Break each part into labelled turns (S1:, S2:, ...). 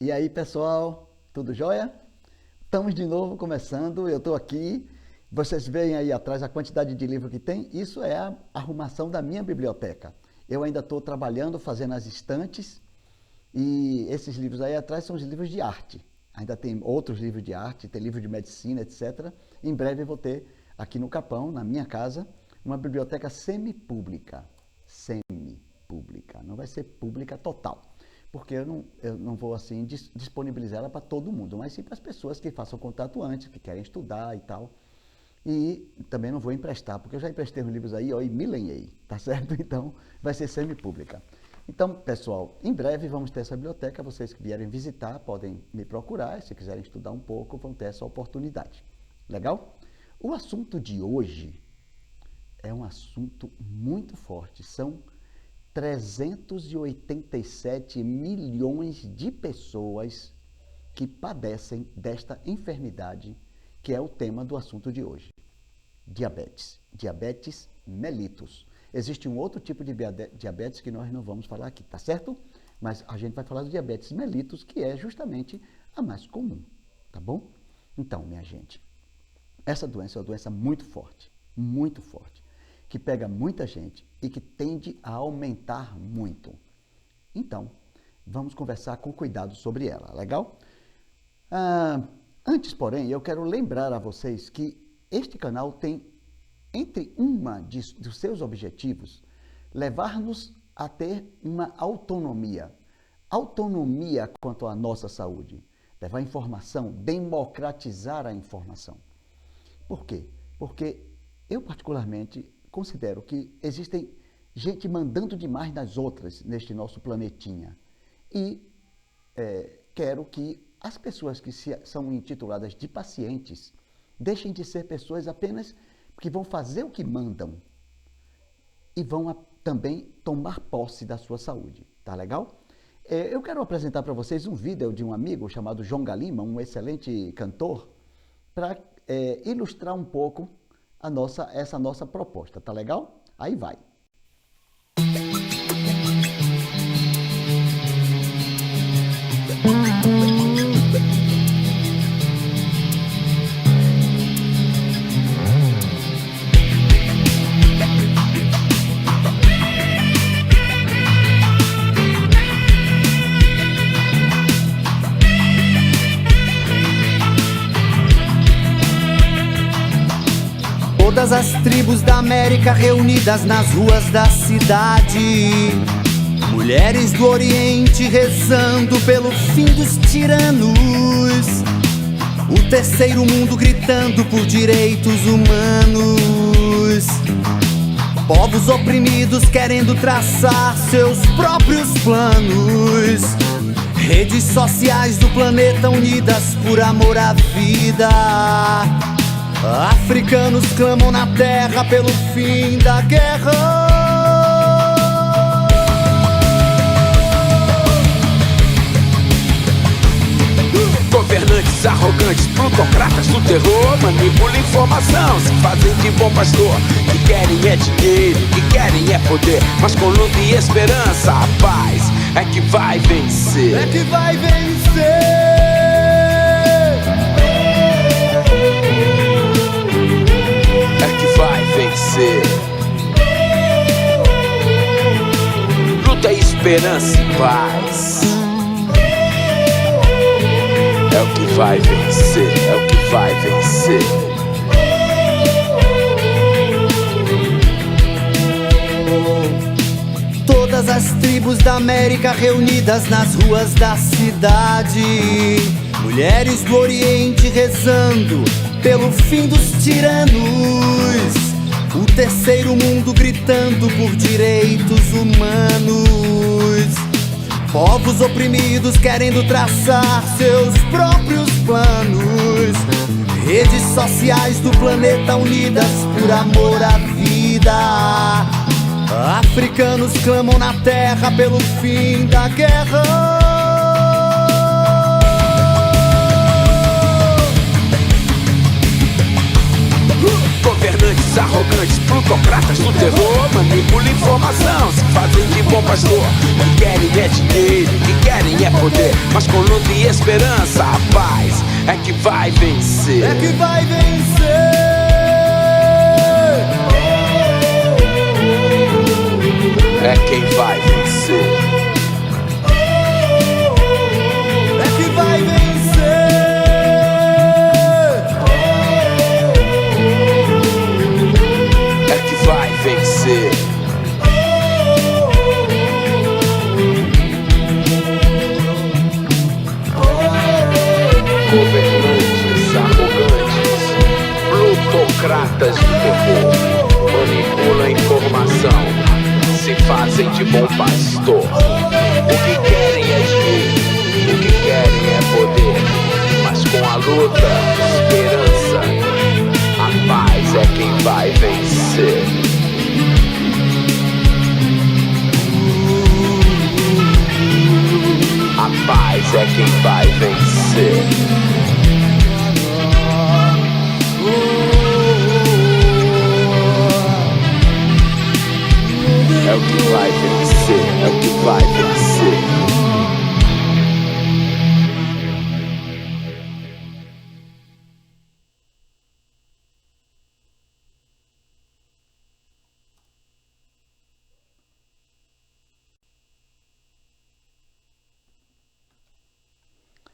S1: E aí, pessoal, tudo jóia? Estamos de novo começando, eu estou aqui, vocês veem aí atrás a quantidade de livro que tem, isso é a arrumação da minha biblioteca. Eu ainda estou trabalhando, fazendo as estantes, e esses livros aí atrás são os livros de arte. Ainda tem outros livros de arte, tem livro de medicina, etc. Em breve eu vou ter aqui no Capão, na minha casa, uma biblioteca semipública. Semipública, não vai ser pública total. Porque eu não vou assim disponibilizar ela para todo mundo, mas sim para as pessoas que façam contato antes, que querem estudar e tal. E também não vou emprestar, porque eu já emprestei os livros aí, ó, e me lenhei, tá certo? Então, vai ser semipública. Então, pessoal, em breve vamos ter essa biblioteca, vocês que vierem visitar podem me procurar, se quiserem estudar um pouco, vão ter essa oportunidade. Legal? O assunto de hoje é um assunto muito forte, são 387 milhões de pessoas que padecem desta enfermidade, que é o tema do assunto de hoje. Diabetes. Diabetes mellitus. Existe um outro tipo de diabetes que nós não vamos falar aqui, tá certo? Mas a gente vai falar do diabetes mellitus, que é justamente a mais comum, tá bom? Então, minha gente, essa doença é uma doença muito forte, que pega muita gente e que tende a aumentar muito. Então, vamos conversar com cuidado sobre ela, legal? Antes, porém, eu quero lembrar a vocês que este canal tem, entre dos seus objetivos, levar-nos a ter uma autonomia. Autonomia quanto à nossa saúde. Levar informação, democratizar a informação. Por quê? Porque eu, particularmente, considero que existem gente mandando demais nas outras neste nosso planetinha. E quero que as pessoas que são intituladas de pacientes deixem de ser pessoas apenas que vão fazer o que mandam e vão também tomar posse da sua saúde. Tá legal? Eu quero apresentar para vocês um vídeo de um amigo chamado João Galima, um excelente cantor, para ilustrar um pouco essa nossa proposta, tá legal? Aí vai.
S2: Todas as tribos da América reunidas nas ruas da cidade, mulheres do Oriente rezando pelo fim dos tiranos, o terceiro mundo gritando por direitos humanos, povos oprimidos querendo traçar seus próprios planos, redes sociais do planeta unidas por amor à vida. Africanos clamam na terra pelo fim da guerra.
S3: Governantes arrogantes, plutocratas do terror, manipulam informação, se fazem de bom pastor. Que querem é dinheiro, que querem é poder, mas com luta e esperança a paz é que vai vencer.
S2: É que vai vencer.
S3: Vai vencer. Luta, esperança e paz é o que vai vencer, é o que vai vencer.
S2: Todas as tribos da América reunidas nas ruas da cidade, mulheres do Oriente rezando pelo fim dos tiranos, o terceiro mundo gritando por direitos humanos, povos oprimidos querendo traçar seus próprios planos, redes sociais do planeta unidas por amor à vida. Africanos clamam na terra pelo fim da guerra.
S3: Governantes arrogantes, plutocratas do terror, manipulam informação, se fazem de bom pastor. Que querem é dinheiro, que querem é poder, mas com luta e esperança, a paz é que vai vencer.
S2: É que vai vencer.
S3: É quem vai vencer.
S2: É que vai vencer.
S3: É que vai vencer. Governantes arrogantes, plutocratas do terror, manipulam a informação, se fazem de bom pastor. O que querem é dinheiro, o que querem é poder, mas com a luta, esperança, a paz é quem vai vencer. A paz é quem vai vencer. É o que vai vencer, é o que vai vencer.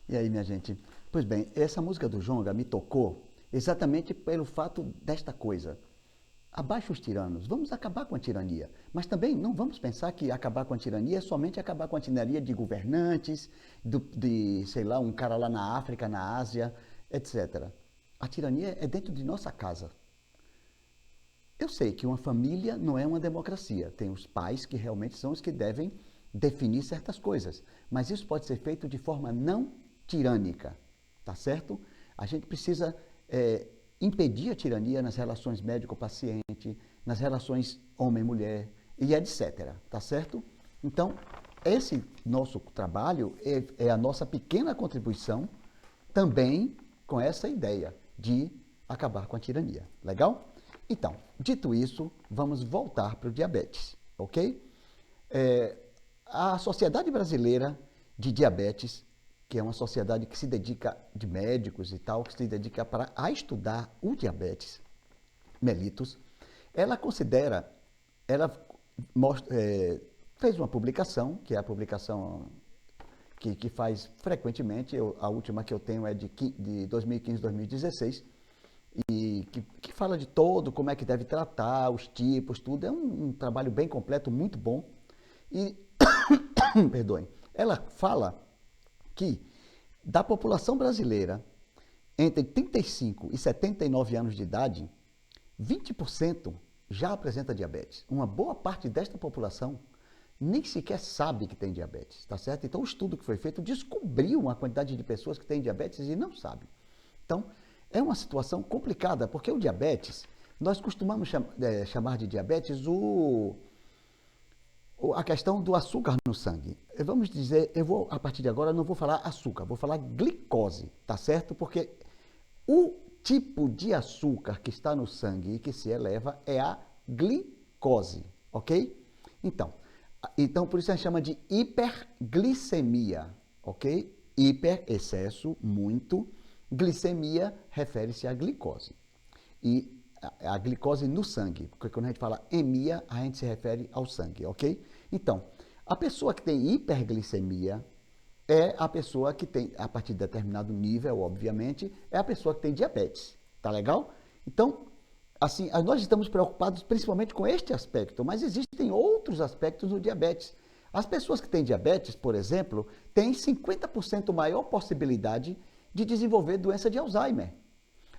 S1: E aí, minha gente? Pois bem, essa música do Djonga me tocou exatamente pelo fato desta coisa. Abaixo os tiranos, vamos acabar com a tirania. Mas também não vamos pensar que acabar com a tirania é somente acabar com a tirania de governantes, sei lá, um cara lá na África, na Ásia, etc. A tirania é dentro de nossa casa. Eu sei que uma família não é uma democracia. Tem os pais que realmente são os que devem definir certas coisas. Mas isso pode ser feito de forma não tirânica, tá certo? A gente precisa impedir a tirania nas relações médico-paciente, nas relações homem-mulher e etc, tá certo? Então, esse nosso trabalho é a nossa pequena contribuição também com essa ideia de acabar com a tirania, legal? Então, dito isso, vamos voltar para o diabetes, ok? A Sociedade Brasileira de Diabetes, que é uma sociedade que se dedica, de médicos e tal, que se dedica a estudar o diabetes mellitus, ela fez uma publicação, que é a publicação que faz frequentemente, a última que eu tenho é de 2015, 2016, e que fala de todo, como é que deve tratar, os tipos, tudo. É um trabalho bem completo, muito bom. E, perdoem, ela fala que da população brasileira, entre 35 e 79 anos de idade, 20% já apresenta diabetes. Uma boa parte desta população nem sequer sabe que tem diabetes, tá certo? Então, o estudo que foi feito descobriu uma quantidade de pessoas que têm diabetes e não sabem. Então, é uma situação complicada, porque o diabetes, nós costumamos chamar de diabetes a questão do açúcar no sangue. Vamos dizer, a partir de agora, não vou falar açúcar, vou falar glicose, tá certo? Porque o tipo de açúcar que está no sangue e que se eleva é a glicose, ok? Então por isso a gente chama de hiperglicemia, ok? Hiper, excesso, muito. Glicemia refere-se à glicose. E a glicose no sangue, porque quando a gente fala emia, a gente se refere ao sangue, ok? Então, a pessoa que tem hiperglicemia é a pessoa que tem, a partir de determinado nível, obviamente, é a pessoa que tem diabetes, tá legal? Então, assim, nós estamos preocupados principalmente com este aspecto, mas existem outros aspectos do diabetes. As pessoas que têm diabetes, por exemplo, têm 50% maior possibilidade de desenvolver doença de Alzheimer.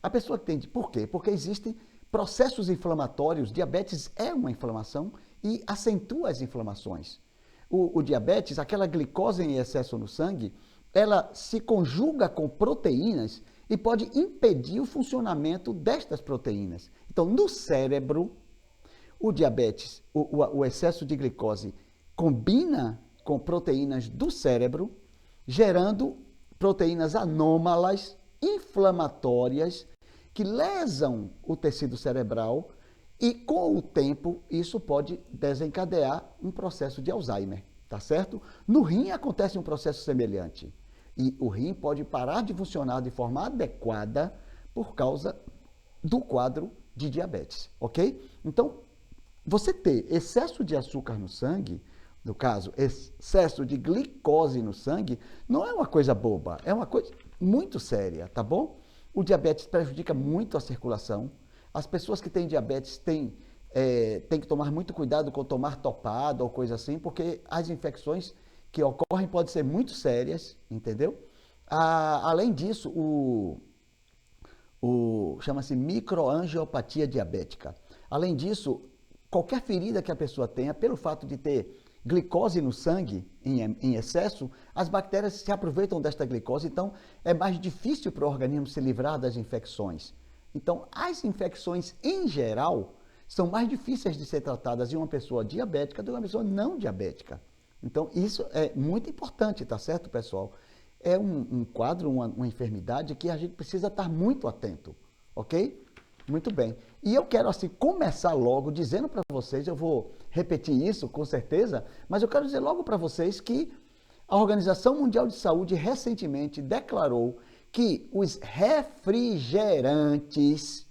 S1: A pessoa que tem, por quê? Porque existem processos inflamatórios, diabetes é uma inflamação e acentua as inflamações. O diabetes, aquela glicose em excesso no sangue, ela se conjuga com proteínas e pode impedir o funcionamento destas proteínas. Então, no cérebro, o diabetes, o excesso de glicose combina com proteínas do cérebro, gerando proteínas anômalas, inflamatórias, que lesam o tecido cerebral e, com o tempo, isso pode desencadear um processo de Alzheimer, tá certo? No rim acontece um processo semelhante. E o rim pode parar de funcionar de forma adequada por causa do quadro de diabetes, ok? Então, você ter excesso de açúcar no sangue, no caso, excesso de glicose no sangue, não é uma coisa boba, é uma coisa muito séria, tá bom? O diabetes prejudica muito a circulação. As pessoas que têm diabetes têm que tomar muito cuidado com tomar topado ou coisa assim, porque as infecções que ocorrem podem ser muito sérias, entendeu? Além disso, chama-se microangiopatia diabética. Além disso, qualquer ferida que a pessoa tenha, pelo fato de ter glicose no sangue em excesso, as bactérias se aproveitam desta glicose, então é mais difícil para o organismo se livrar das infecções. Então, as infecções em geral são mais difíceis de ser tratadas em uma pessoa diabética do que uma pessoa não diabética. Então, isso é muito importante, tá certo, pessoal? É um quadro, uma enfermidade que a gente precisa estar muito atento, ok? Muito bem. E eu quero, assim, começar logo dizendo para vocês, eu vou repetir isso, com certeza, mas eu quero dizer logo para vocês que a Organização Mundial de Saúde recentemente declarou que os refrigerantes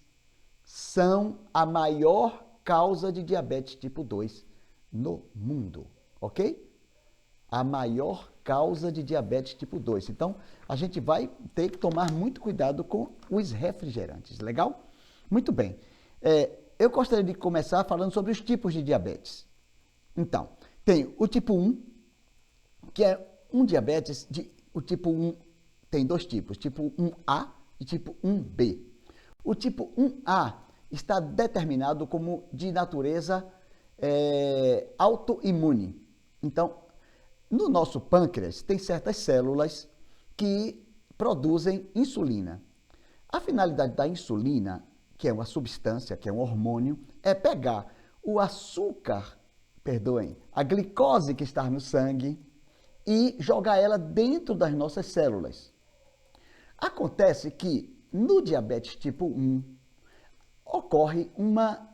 S1: são a maior causa de diabetes tipo 2 no mundo, ok? A maior causa de diabetes tipo 2. Então, a gente vai ter que tomar muito cuidado com os refrigerantes, legal? Muito bem. Eu gostaria de começar falando sobre os tipos de diabetes. Então, tem o tipo 1, que é um diabetes, o tipo 1 tem dois tipos, tipo 1A e tipo 1B. O tipo 1A está determinado como de natureza autoimune. Então, no nosso pâncreas tem certas células que produzem insulina. A finalidade da insulina, que é uma substância, que é um hormônio, é pegar o açúcar, a glicose que está no sangue e jogar ela dentro das nossas células. Acontece que no diabetes tipo 1 ocorre uma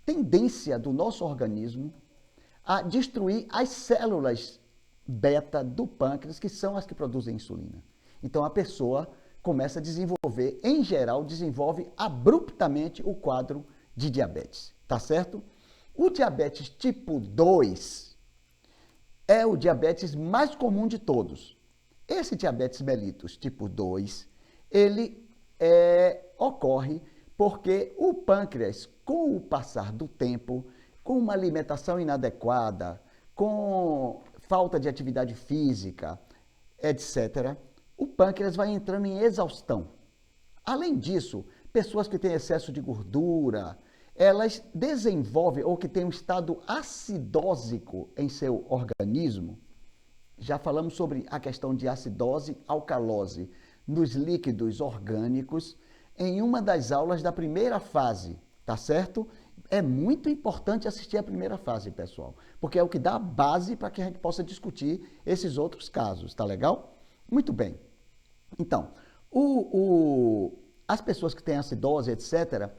S1: tendência do nosso organismo a destruir as células beta do pâncreas, que são as que produzem insulina. Então a pessoa começa a desenvolver, em geral, desenvolve abruptamente o quadro de diabetes, tá certo? O diabetes tipo 2 é o diabetes mais comum de todos. Esse diabetes mellitus tipo 2, ele ocorre porque o pâncreas, com o passar do tempo, com uma alimentação inadequada, com falta de atividade física, etc., o pâncreas vai entrando em exaustão. Além disso, pessoas que têm excesso de gordura, elas desenvolvem, ou que têm um estado acidósico em seu organismo. Já falamos sobre a questão de acidose, alcalose nos líquidos orgânicos em uma das aulas da primeira fase, tá certo? É muito importante assistir a primeira fase, pessoal, porque é o que dá a base para que a gente possa discutir esses outros casos, tá legal? Muito bem. Então, as pessoas que têm acidose, etc.,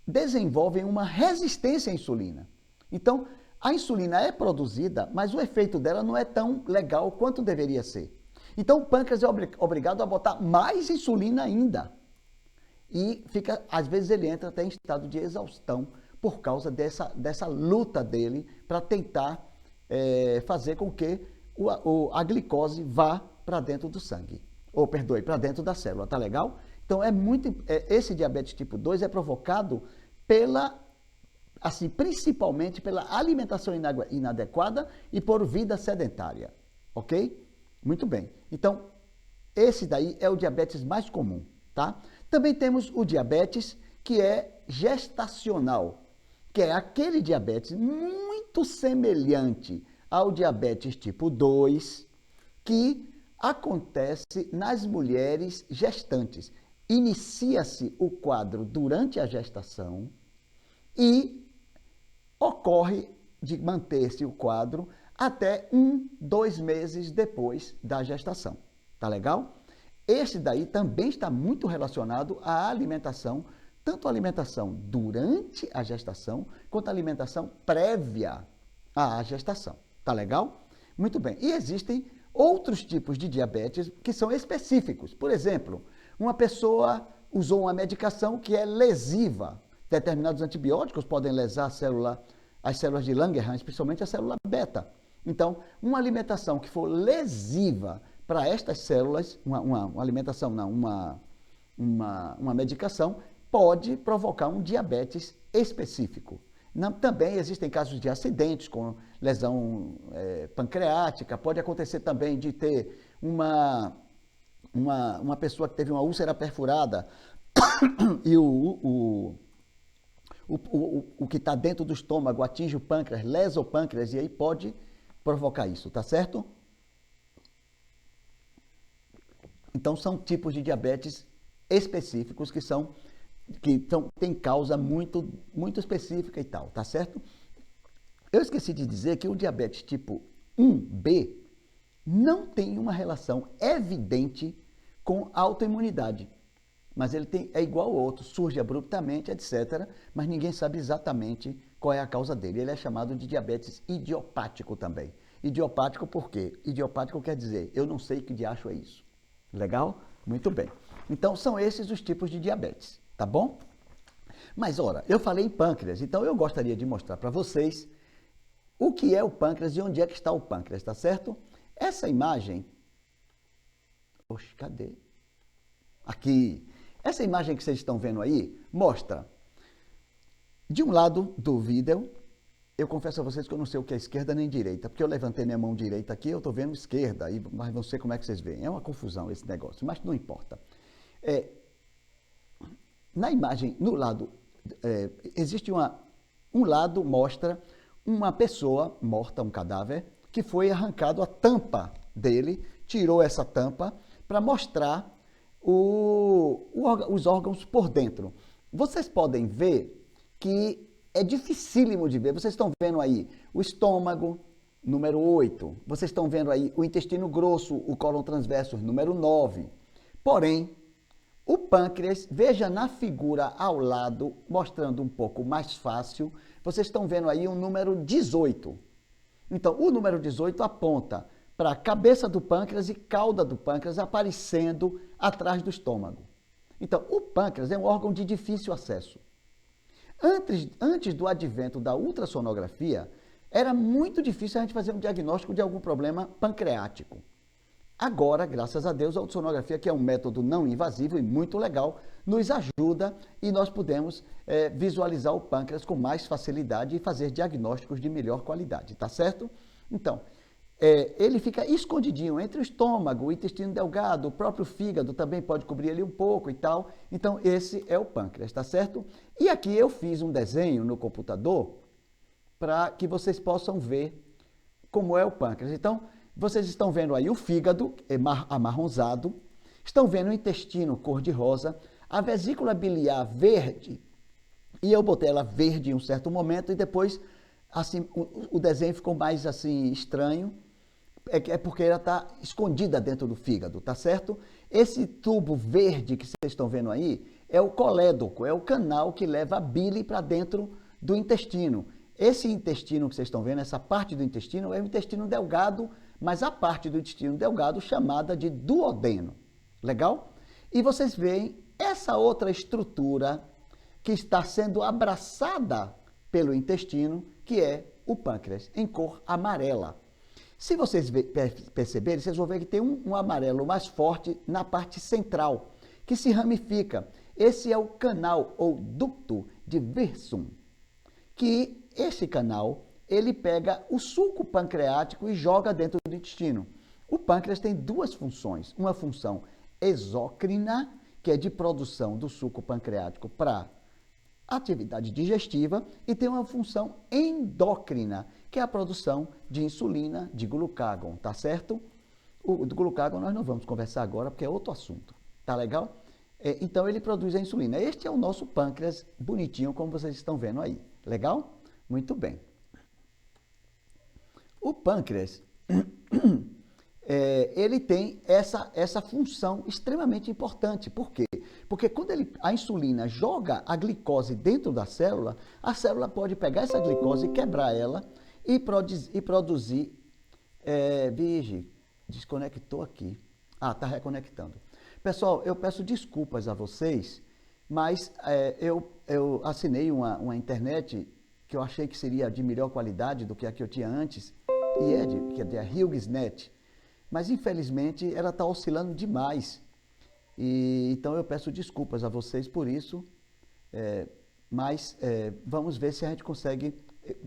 S1: desenvolvem uma resistência à insulina. Então, a insulina é produzida, mas o efeito dela não é tão legal quanto deveria ser. Então, o pâncreas é obrigado a botar mais insulina ainda. E às vezes ele entra até em estado de exaustão por causa dessa luta dele para tentar fazer com que a glicose vá para dentro do sangue. Para dentro da célula, tá legal? Então, esse diabetes tipo 2 é provocado principalmente pela alimentação inadequada e por vida sedentária, ok? Muito bem. Então, esse daí é o diabetes mais comum, tá? Também temos o diabetes que é gestacional, que é aquele diabetes muito semelhante ao diabetes tipo 2, que acontece nas mulheres gestantes. Inicia-se o quadro durante a gestação e ocorre de manter-se o quadro até 2 meses depois da gestação. Tá legal? Este daí também está muito relacionado à alimentação, tanto a alimentação durante a gestação, quanto a alimentação prévia à gestação. Tá legal? Muito bem. E existem outros tipos de diabetes que são específicos. Por exemplo, uma pessoa usou uma medicação que é lesiva. Determinados antibióticos podem lesar as células de Langerhans, principalmente a célula beta. Então, uma alimentação que for lesiva para estas células, uma alimentação, não, uma medicação, pode provocar um diabetes específico. Também existem casos de acidentes com lesão pancreática, pode acontecer também de ter uma pessoa que teve uma úlcera perfurada e o que está dentro do estômago atinge o pâncreas, lesa o pâncreas, e aí pode provocar isso, tá certo? Então, são tipos de diabetes específicos que têm causa muito específica e tal, tá certo? Eu esqueci de dizer que o diabetes tipo 1B não tem uma relação evidente com autoimunidade, mas ele é igual ao outro, surge abruptamente, etc., mas ninguém sabe exatamente qual é a causa dele. Ele é chamado de diabetes idiopático também. Idiopático por quê? Idiopático quer dizer, eu não sei que diacho é isso. Legal? Muito bem. Então, são esses os tipos de diabetes, tá bom? Mas, ora, eu falei em pâncreas, então eu gostaria de mostrar para vocês o que é o pâncreas e onde é que está o pâncreas, tá certo? Essa imagem... Oxe, cadê? Aqui. Essa imagem que vocês estão vendo aí mostra, de um lado do vídeo, eu confesso a vocês que eu não sei o que é esquerda nem direita, porque eu levantei minha mão direita aqui, eu estou vendo esquerda, mas não sei como é que vocês veem. É uma confusão esse negócio, mas não importa. Na imagem, no lado, existe um lado mostra uma pessoa morta, um cadáver, que foi arrancado a tampa dele, tirou essa tampa para mostrar os órgãos por dentro. Vocês podem ver que é dificílimo de ver. Vocês estão vendo aí o estômago, número 8. Vocês estão vendo aí o intestino grosso, o cólon transverso, número 9. Porém, o pâncreas, veja na figura ao lado, mostrando um pouco mais fácil, vocês estão vendo aí o número 18. Então, o número 18 aponta para a cabeça do pâncreas e cauda do pâncreas aparecendo atrás do estômago. Então, o pâncreas é um órgão de difícil acesso. Antes do advento da ultrassonografia, era muito difícil a gente fazer um diagnóstico de algum problema pancreático. Agora, graças a Deus, a ultrassonografia, que é um método não invasivo e muito legal, nos ajuda e nós podemos visualizar o pâncreas com mais facilidade e fazer diagnósticos de melhor qualidade, tá certo? Então, ele fica escondidinho entre o estômago, o intestino delgado, o próprio fígado também pode cobrir ele um pouco e tal. Então, esse é o pâncreas, tá certo? E aqui eu fiz um desenho no computador para que vocês possam ver como é o pâncreas. Então, vocês estão vendo aí o fígado amarronzado, estão vendo o intestino cor-de-rosa, a vesícula biliar verde, e eu botei ela verde em um certo momento e depois assim, o desenho ficou mais assim estranho, é porque ela está escondida dentro do fígado, tá certo? Esse tubo verde que vocês estão vendo aí é o colédoco, é o canal que leva a bile para dentro do intestino. Esse intestino que vocês estão vendo, essa parte do intestino, é o intestino delgado, mas a parte do intestino delgado chamada de duodeno. Legal? E vocês veem essa outra estrutura que está sendo abraçada pelo intestino, que é o pâncreas, em cor amarela. Se vocês perceberem, vocês vão ver que tem um amarelo mais forte na parte central, que se ramifica. Esse é o canal ou ducto de Wirsum, que esse canal, ele pega o suco pancreático e joga dentro do intestino. O pâncreas tem duas funções, uma função exócrina, que é de produção do suco pancreático para atividade digestiva, e tem uma função endócrina, que é a produção de insulina, de glucagon, tá certo? O do glucagon nós não vamos conversar agora, porque é outro assunto, tá legal? Então ele produz a insulina. Este é o nosso pâncreas bonitinho, como vocês estão vendo aí, legal? Muito bem. O pâncreas, ele tem essa função extremamente importante. Por quê? Porque quando a insulina joga a glicose dentro da célula, a célula pode pegar essa glicose, quebrar ela e produzir desconectou aqui. Ah, está reconectando. Pessoal, eu peço desculpas a vocês, mas eu assinei uma internet que eu achei que seria de melhor qualidade do que a que eu tinha antes, que é de HughesNet, mas infelizmente ela está oscilando demais. Então eu peço desculpas a vocês por isso, mas vamos ver se a gente consegue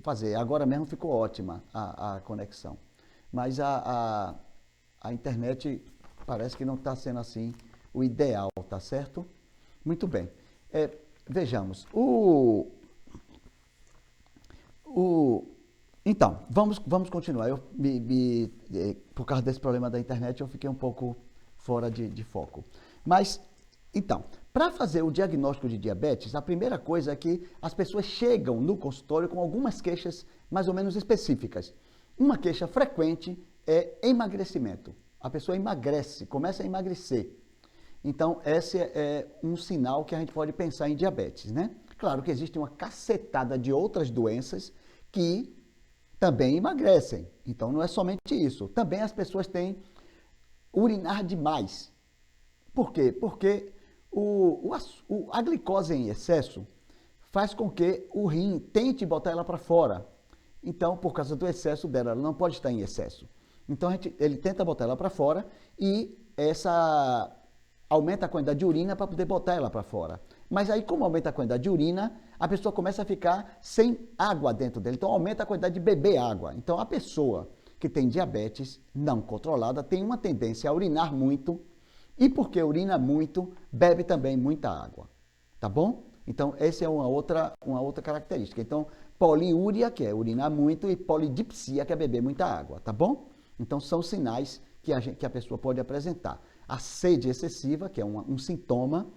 S1: fazer. Agora mesmo ficou ótima a conexão, mas a internet parece que não está sendo assim o ideal, tá certo? Muito bem. Vejamos. Então, vamos continuar. Por causa desse problema da internet, eu fiquei um pouco fora de foco. Mas, então, para fazer o diagnóstico de diabetes, a primeira coisa é que as pessoas chegam no consultório com algumas queixas mais ou menos específicas. Uma queixa frequente é emagrecimento. A pessoa emagrece, começa a emagrecer. Então, esse é um sinal que a gente pode pensar em diabetes, né? Claro que existe uma cacetada de outras doenças que também emagrecem. Então, não é somente isso. Também as pessoas têm urinar demais. Por quê? Porque a glicose em excesso faz com que o rim tente botar ela para fora. Então, por causa do excesso dela, ela não pode estar em excesso. Então, ele tenta botar ela para fora e aumenta a quantidade de urina para poder botar ela para fora. Mas aí, como aumenta a quantidade de urina, a pessoa começa a ficar sem água dentro dele. Então, aumenta a quantidade de beber água. Então, a pessoa que tem diabetes não controlada tem uma tendência a urinar muito. E porque urina muito, bebe também muita água. Tá bom? Então, essa é uma outra característica. Então, poliúria, que é urinar muito, e polidipsia, que é beber muita água. Tá bom? Então, são sinais que a pessoa pode apresentar. A sede excessiva, que é um sintoma,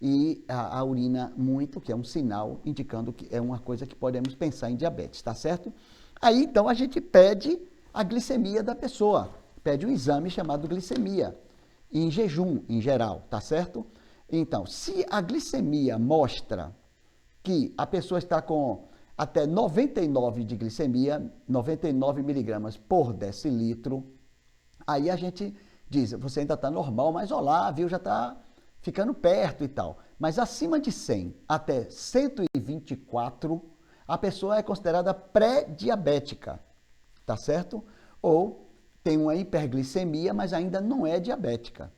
S1: e a urina muito, que é um sinal indicando que é uma coisa que podemos pensar em diabetes, tá certo? Aí, então, a gente pede a glicemia da pessoa, pede um exame chamado glicemia, em jejum, em geral, tá certo? Então, se a glicemia mostra que a pessoa está com até 99 de glicemia, 99 miligramas por decilitro, aí a gente diz, você ainda está normal, mas olá, viu, já está ficando perto e tal. Mas acima de 100 até 124, a pessoa é considerada pré-diabética, tá certo? Ou tem uma hiperglicemia, mas ainda não é diabética.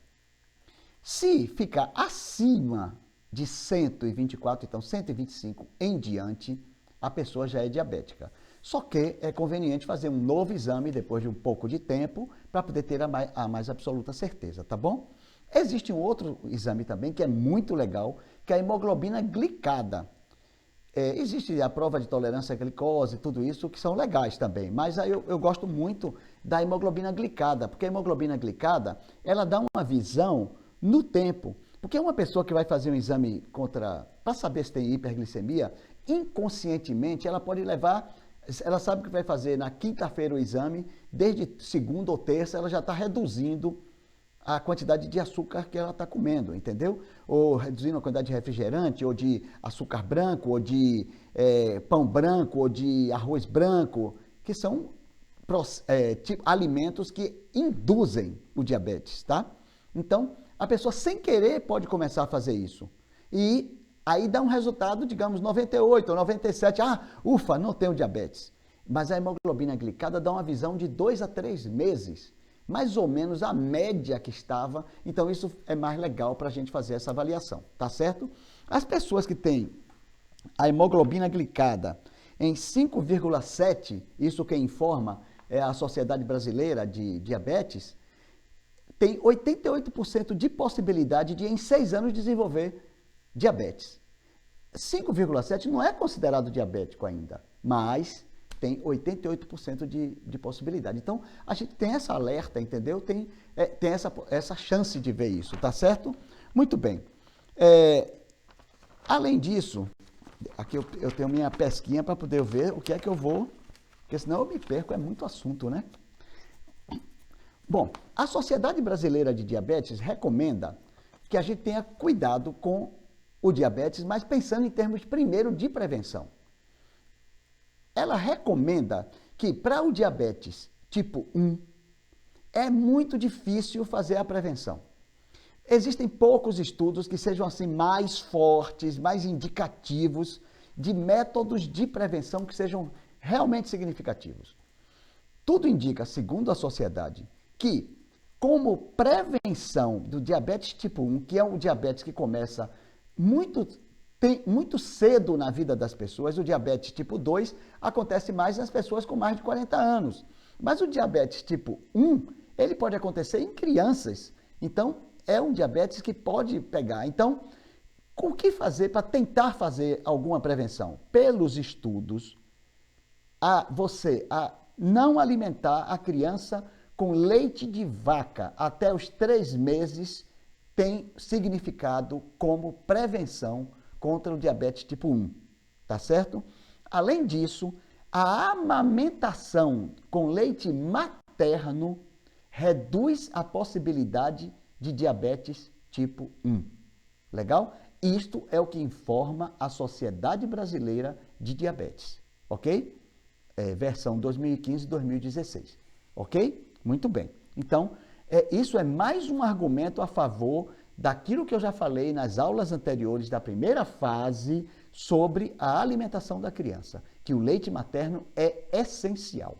S1: Se ficar acima de 124, então 125 em diante, a pessoa já é diabética. Só que é conveniente fazer um novo exame depois de um pouco de tempo para poder ter a mais absoluta certeza, tá bom? Existe um outro exame também que é muito legal, que é a hemoglobina glicada. Existe a prova de tolerância à glicose, tudo isso, que são legais também, mas aí eu gosto muito da hemoglobina glicada, porque a hemoglobina glicada, ela dá uma visão no tempo, porque uma pessoa que vai fazer um exame para saber se tem hiperglicemia, inconscientemente ela pode levar, ela sabe que vai fazer na quinta-feira o exame, desde segunda ou terça ela já está reduzindo a quantidade de açúcar que ela está comendo, entendeu? Ou reduzindo a quantidade de refrigerante, ou de açúcar branco, ou de pão branco, ou de arroz branco, que são alimentos que induzem o diabetes, tá? Então, a pessoa sem querer pode começar a fazer isso. E aí dá um resultado, digamos, 98 ou 97, ufa, não tenho diabetes. Mas a hemoglobina glicada dá uma visão de 2 a 3 meses, mais ou menos a média que estava, então isso é mais legal para a gente fazer essa avaliação, tá certo? As pessoas que têm a hemoglobina glicada em 5,7, isso quem informa é a Sociedade Brasileira de Diabetes, tem 88% de possibilidade de em 6 anos desenvolver diabetes. 5,7 não é considerado diabético ainda, mas tem 88% de possibilidade. Então, a gente tem essa alerta, entendeu? Tem essa chance de ver isso, tá certo? Muito bem. Além disso, aqui eu tenho minha pesquinha para poder ver o que é que eu vou, porque senão eu me perco, é muito assunto, né? Bom, a Sociedade Brasileira de Diabetes recomenda que a gente tenha cuidado com o diabetes, mas pensando em termos, primeiro, de prevenção. Ela recomenda que para o diabetes tipo 1 é muito difícil fazer a prevenção. Existem poucos estudos que sejam assim mais fortes, mais indicativos de métodos de prevenção que sejam realmente significativos. Tudo indica, segundo a sociedade, que como prevenção do diabetes tipo 1, que é um diabetes que começa muito cedo na vida das pessoas, o diabetes tipo 2 acontece mais nas pessoas com mais de 40 anos. Mas o diabetes tipo 1, ele pode acontecer em crianças. Então, é um diabetes que pode pegar. Então, o que fazer para tentar fazer alguma prevenção? Pelos estudos, você não alimentar a criança com leite de vaca até os 3 meses tem significado como prevenção contra o diabetes tipo 1, tá certo? Além disso, a amamentação com leite materno reduz a possibilidade de diabetes tipo 1. Legal? Isto é o que informa a Sociedade Brasileira de Diabetes, ok? Versão 2015-2016, ok? Muito bem. Então, isso é mais um argumento a favor daquilo que eu já falei nas aulas anteriores da primeira fase sobre a alimentação da criança, que o leite materno é essencial,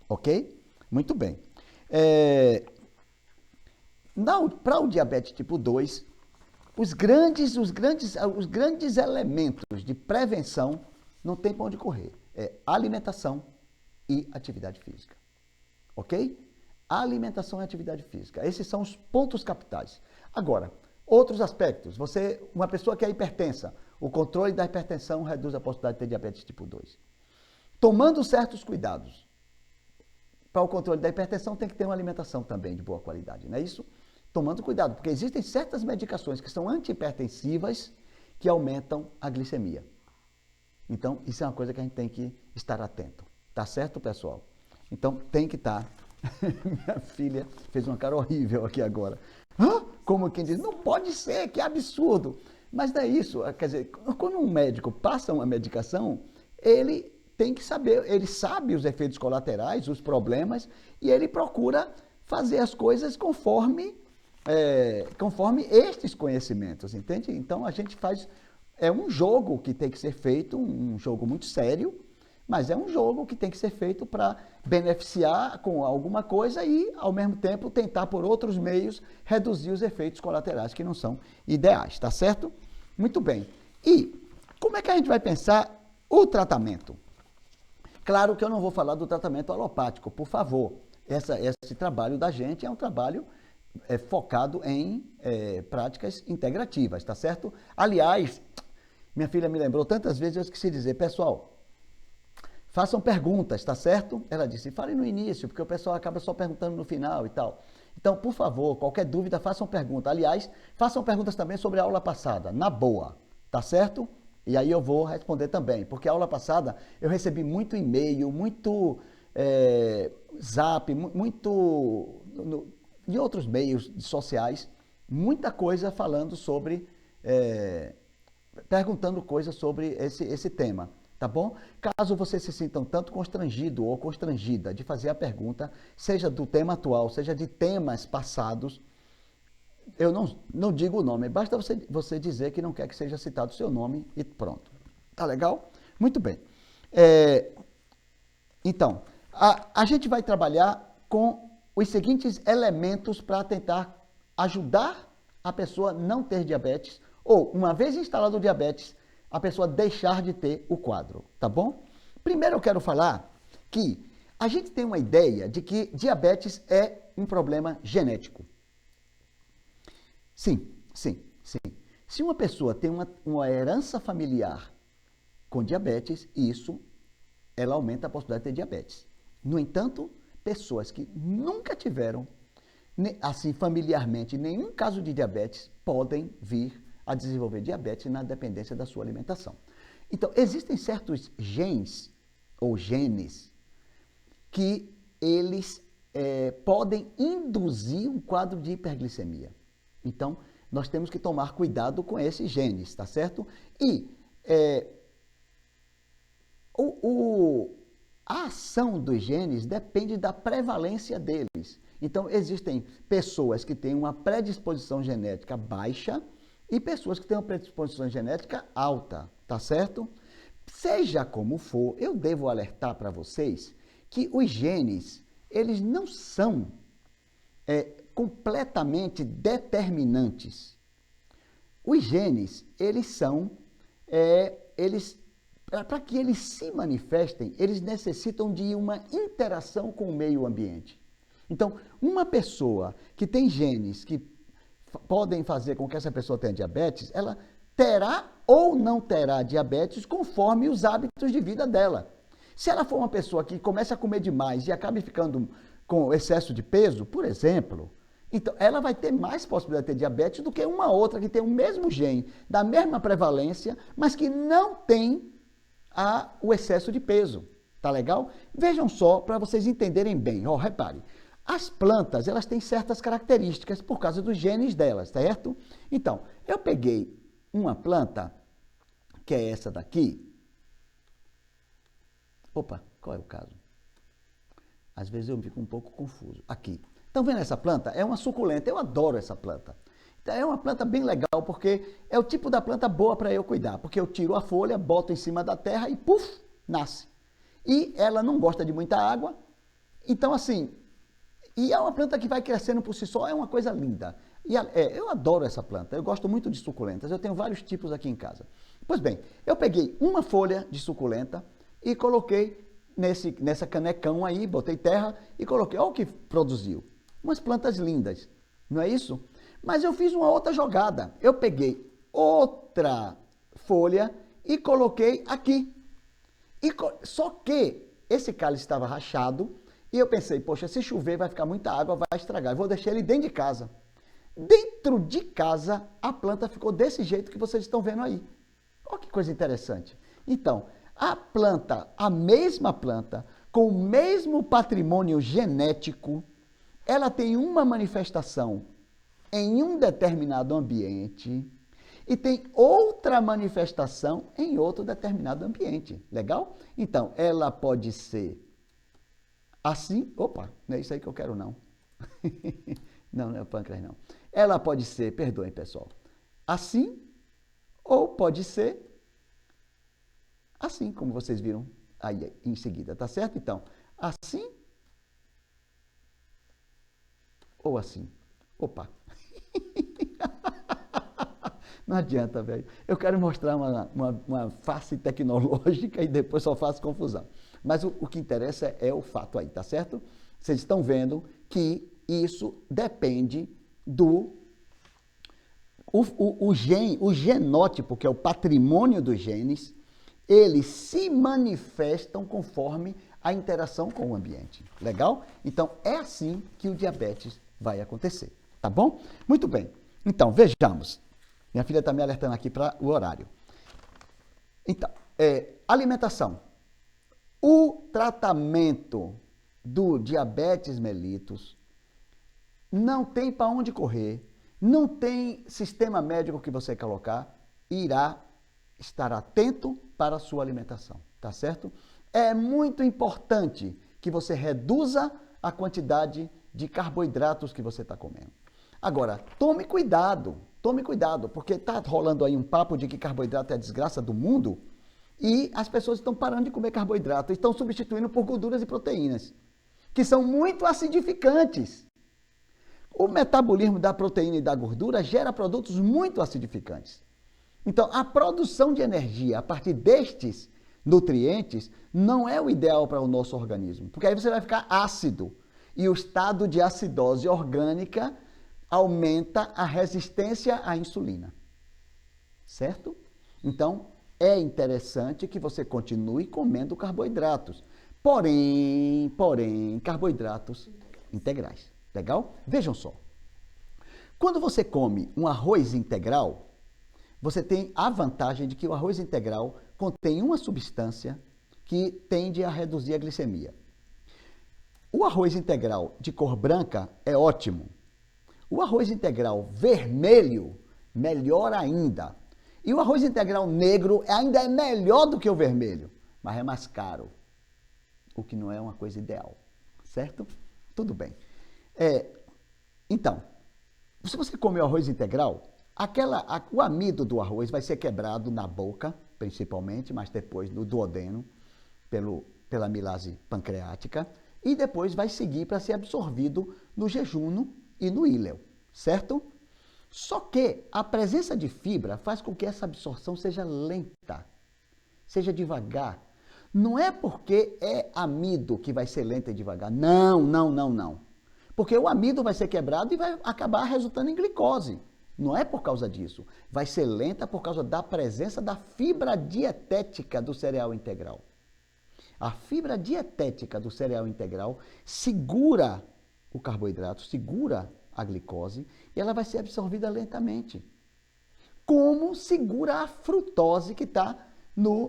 S1: ok? Muito bem. Para o diabetes tipo 2, os grandes elementos de prevenção não tem para onde correr. É alimentação e atividade física. Ok? Alimentação e atividade física. Esses são os pontos capitais. Agora, outros aspectos. Uma pessoa que é hipertensa, o controle da hipertensão reduz a possibilidade de ter diabetes tipo 2. Tomando certos cuidados. Para o controle da hipertensão tem que ter uma alimentação também de boa qualidade, não é isso? Tomando cuidado, porque existem certas medicações que são antihipertensivas que aumentam a glicemia. Então, isso é uma coisa que a gente tem que estar atento. Tá certo, pessoal? Então, tem que estar. Minha filha fez uma cara horrível aqui agora. Como quem diz, não pode ser, que absurdo. Mas não é isso. Quer dizer, quando um médico passa uma medicação, ele tem que saber, ele sabe os efeitos colaterais, os problemas, e ele procura fazer as coisas conforme estes conhecimentos, entende? Então, a gente faz... É um jogo que tem que ser feito, um jogo muito sério, mas é um jogo que tem que ser feito para beneficiar com alguma coisa e, ao mesmo tempo, tentar, por outros meios, reduzir os efeitos colaterais que não são ideais, tá certo? Muito bem. E como é que a gente vai pensar o tratamento? Claro que eu não vou falar do tratamento alopático, por favor. Esse trabalho da gente é um trabalho focado em práticas integrativas, tá certo? Aliás, minha filha me lembrou tantas vezes, eu esqueci de dizer, pessoal, façam perguntas, tá certo? Ela disse, fale no início, porque o pessoal acaba só perguntando no final e tal. Então, por favor, qualquer dúvida, façam pergunta. Aliás, façam perguntas também sobre a aula passada, na boa, tá certo? E aí eu vou responder também, porque a aula passada eu recebi muito e-mail, muito zap, e outros meios sociais, muita coisa falando sobre, perguntando coisas sobre esse tema, tá bom? Caso você se sinta um tanto constrangido ou constrangida de fazer a pergunta, seja do tema atual, seja de temas passados, eu não digo o nome, basta você dizer que não quer que seja citado o seu nome e pronto. Tá legal? Muito bem. Então, a gente vai trabalhar com os seguintes elementos para tentar ajudar a pessoa a não ter diabetes ou, uma vez instalado o diabetes, a pessoa deixar de ter o quadro, tá bom? Primeiro eu quero falar que a gente tem uma ideia de que diabetes é um problema genético. Sim. Se uma pessoa tem uma herança familiar com diabetes, ela aumenta a possibilidade de ter diabetes. No entanto, pessoas que nunca tiveram, assim, familiarmente, nenhum caso de diabetes, podem vir a desenvolver diabetes na dependência da sua alimentação. Então, existem certos genes ou genes que eles podem induzir um quadro de hiperglicemia. Então, nós temos que tomar cuidado com esses genes, tá certo? E a ação dos genes depende da prevalência deles. Então, existem pessoas que têm uma predisposição genética baixa e pessoas que têm uma predisposição genética alta, tá certo? Seja como for, eu devo alertar para vocês que os genes, eles não são completamente determinantes. Os genes, eles são, para que eles se manifestem, eles necessitam de uma interação com o meio ambiente. Então, uma pessoa que tem genes que podem fazer com que essa pessoa tenha diabetes, ela terá ou não terá diabetes conforme os hábitos de vida dela. Se ela for uma pessoa que começa a comer demais e acabe ficando com excesso de peso, por exemplo, então ela vai ter mais possibilidade de ter diabetes do que uma outra que tem o mesmo gene, da mesma prevalência, mas que não tem o excesso de peso. Tá legal? Vejam só, para vocês entenderem bem. Ó, repare, as plantas, elas têm certas características por causa dos genes delas, certo? Então, eu peguei uma planta, que é essa daqui. Opa, qual é o caso? Às vezes eu fico um pouco confuso. Aqui. Estão vendo essa planta? É uma suculenta, eu adoro essa planta. Então, é uma planta bem legal, porque é o tipo da planta boa para eu cuidar, porque eu tiro a folha, boto em cima da terra e, puf, nasce. E ela não gosta de muita água, então assim, e é uma planta que vai crescendo por si só, é uma coisa linda. E eu adoro essa planta, eu gosto muito de suculentas, eu tenho vários tipos aqui em casa. Pois bem, eu peguei uma folha de suculenta e coloquei nessa canecão aí, botei terra e coloquei, olha o que produziu. Umas plantas lindas, não é isso? Mas eu fiz uma outra jogada, eu peguei outra folha e coloquei aqui. Só que esse cálice estava rachado e eu pensei, poxa, se chover vai ficar muita água, vai estragar, eu vou deixar ele dentro de casa. Dentro de casa, a planta ficou desse jeito que vocês estão vendo aí. Olha que coisa interessante. Então, a planta, a mesma planta, com o mesmo patrimônio genético, ela tem uma manifestação em um determinado ambiente e tem outra manifestação em outro determinado ambiente. Legal? Então, ela pode ser assim. Opa, não é isso aí que eu quero, não. Não é o pâncreas, não. Ela pode ser, perdoem, pessoal, assim, ou pode ser assim, como vocês viram aí em seguida, tá certo? Então, assim ou assim. Opa! Não adianta, velho. Eu quero mostrar uma face tecnológica e depois só faço confusão. Mas o que interessa é o fato aí, tá certo? Vocês estão vendo que isso depende do... O genótipo, que é o patrimônio dos genes, eles se manifestam conforme a interação com o ambiente. Legal? Então, é assim que o diabetes vai acontecer. Tá bom? Muito bem. Então, vejamos. Minha filha está me alertando aqui para o horário. Então, alimentação. O tratamento do diabetes mellitus não tem para onde correr, não tem sistema médico que você colocar, irá estar atento para a sua alimentação, tá certo? É muito importante que você reduza a quantidade de carboidratos que você está comendo. Agora, tome cuidado, porque está rolando aí um papo de que carboidrato é a desgraça do mundo e as pessoas estão parando de comer carboidrato, estão substituindo por gorduras e proteínas, que são muito acidificantes. O metabolismo da proteína e da gordura gera produtos muito acidificantes. Então, a produção de energia a partir destes nutrientes não é o ideal para o nosso organismo, porque aí você vai ficar ácido e o estado de acidose orgânica aumenta a resistência à insulina, certo? Então, é interessante que você continue comendo carboidratos, porém, carboidratos integrais, legal? Vejam só, quando você come um arroz integral, você tem a vantagem de que o arroz integral contém uma substância que tende a reduzir a glicemia. O arroz integral de cor branca é ótimo. O arroz integral vermelho, melhor ainda. E o arroz integral negro ainda é melhor do que o vermelho, mas é mais caro, o que não é uma coisa ideal, certo? Tudo bem. Então, se você comer o arroz integral, o amido do arroz vai ser quebrado na boca, principalmente, mas depois no duodeno, pela amilase pancreática, e depois vai seguir para ser absorvido no jejum e no íleo, certo? Só que a presença de fibra faz com que essa absorção seja lenta, seja devagar. Não é porque é amido que vai ser lenta e devagar. Não, não, não, não. Porque o amido vai ser quebrado e vai acabar resultando em glicose. Não é por causa disso. Vai ser lenta por causa da presença da fibra dietética do cereal integral. A fibra dietética do cereal integral segura o carboidrato, segura a glicose e ela vai ser absorvida lentamente. Como segura a frutose que está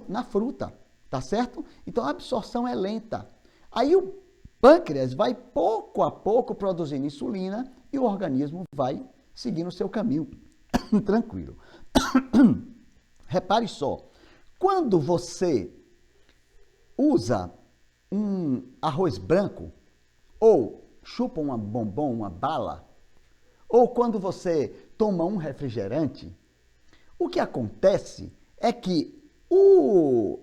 S1: na fruta, tá certo? Então a absorção é lenta. Aí o pâncreas vai pouco a pouco produzindo insulina e o organismo vai seguindo o seu caminho tranquilo. Repare só, quando você usa um arroz branco, ou chupa um bombom, uma bala, ou quando você toma um refrigerante, o que acontece é que o